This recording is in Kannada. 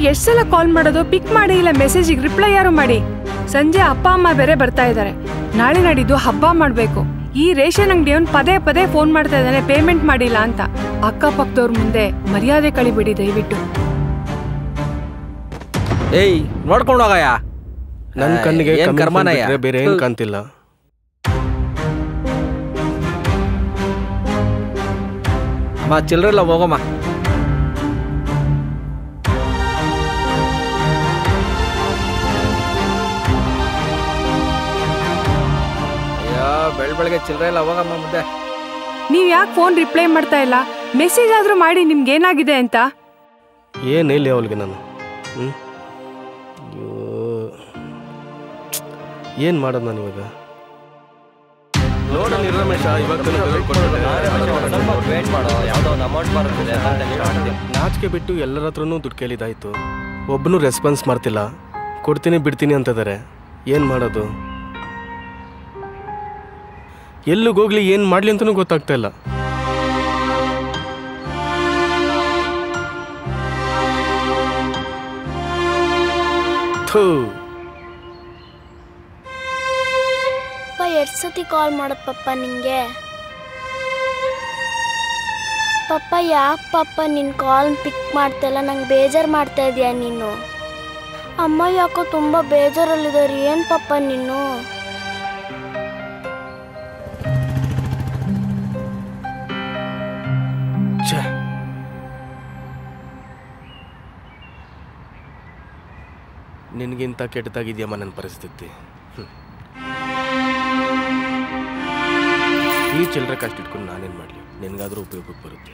ಎಷ್ಟು ಸಲ ಕಾಲ್ ಮಾಡೋದು, ಪಿಕ್ ಮಾಡಿ, ಇಲ್ಲ ಮೆಸೇಜಿಗೆ ರಿಪ್ಲೈ ಯಾರು ಮಾಡಿ. ಸಂಜೆ ಅಪ್ಪ ಅಮ್ಮ ಬೇರೆ ಬರ್ತಾ ಇದ್ದಾರೆ. ನಾಳೆ ನಾಡಿದ್ದು ಹಬ್ಬ ಮಾಡಬೇಕು. ಈ ರೇಷನ್ ಅಂಗಡಿಯವನು ಪದೇ ಪದೇ ಫೋನ್ ಮಾಡ್ತಾ ಇದ್ದಾನೆ ಪೇಮೆಂಟ್ ಮಾಡಿಲ್ಲ ಅಂತ. ಅಕ್ಕಪಕ್ಕದವ್ರ ಮುಂದೆ ಮರ್ಯಾದೆ ಕಳಿಬಿಡಿ ದಯವಿಟ್ಟು. ಏಯ್ ನೋಡ್ಕೊಂಡು ಹೋಗಯ್ಯ. ನನ್ನ ಕಣ್ಣಿಗೆ ಕರ್ಮನಯ್ಯ, ಬೇರೆ ಏನು ಕಾಣ್ತಿಲ್ಲ. ಅಮ್ಮ ಚಿಲ್ಲರೆಲ್ಲ ಹೋಗಮ್ಮ. ಬೆಳಗ್ಗೆ ಚಿಲ್ಲರೆ ಎಲ್ಲ ಹೋಗಮ್ಮ ಮುಂದೆ. ನೀವ್ ಯಾಕೆ ಫೋನ್ ರಿಪ್ಲೈ ಮಾಡ್ತಾ ಇಲ್ಲ? ಮೆಸೇಜ್ ಆದ್ರೂ ಮಾಡಿ ನಿಮ್ಗೆ ಏನಾಗಿದೆ ಅಂತ. ಏನು ಹೇಳಿ ಅವಳಿಗೆ ನಾನು? ಏನು ಮಾಡೋದು ನಾನು ಇವಾಗ? ನಾಚಿಕೆ ಬಿಟ್ಟು ಎಲ್ಲರ ಹತ್ರನೂ ದುಡ್ಡು ಕೇಳಿದಾಯ್ತು. ಒಬ್ಬನು ರೆಸ್ಪಾನ್ಸ್ ಮಾಡ್ತಿಲ್ಲ. ಕೊಡ್ತೀನಿ ಬಿಡ್ತೀನಿ ಅಂತಿದ್ದಾರೆ. ಏನು ಮಾಡೋದು? ಎಲ್ಲಿಗೋಗ್ಲಿ, ಏನು ಮಾಡಲಿ ಅಂತಲೂ ಗೊತ್ತಾಗ್ತಾ ಇಲ್ಲ. ಎಷ್ಟು ಸತಿ ಕಾಲ್ ಮಾಡೋದು ಪಪ್ಪ ನಿಂಗೆ? ಪಪ್ಪ ಯಾಕೆ ಪಪ್ಪ ನಿನ್ನ ಕಾಲ್ ಪಿಕ್ ಮಾಡ್ತಾಯಿಲ್ಲ? ನಂಗೆ ಬೇಜಾರು ಮಾಡ್ತಾ ಇದೀಯ ನೀನು. ಅಮ್ಮ ಯಾಕೋ ತುಂಬ ಬೇಜಾರಲ್ಲಿದ್ದಾರೆ. ಏನು ಪಪ್ಪ ನೀನು? ನಿನಗಿಂತ ಕೆಟ್ಟದಾಗಿದೆಯಮ್ಮ ನನ್ನ ಪರಿಸ್ಥಿತಿ. ಈ ಚಿಲ್ಲರೆ ಕಷ್ಟ ಇಟ್ಕೊಂಡು ನಾನೇನು ಮಾಡಲಿ? ನಿನಗಾದ್ರೂ ಉಪಯೋಗಕ್ಕೆ ಬರುತ್ತೆ.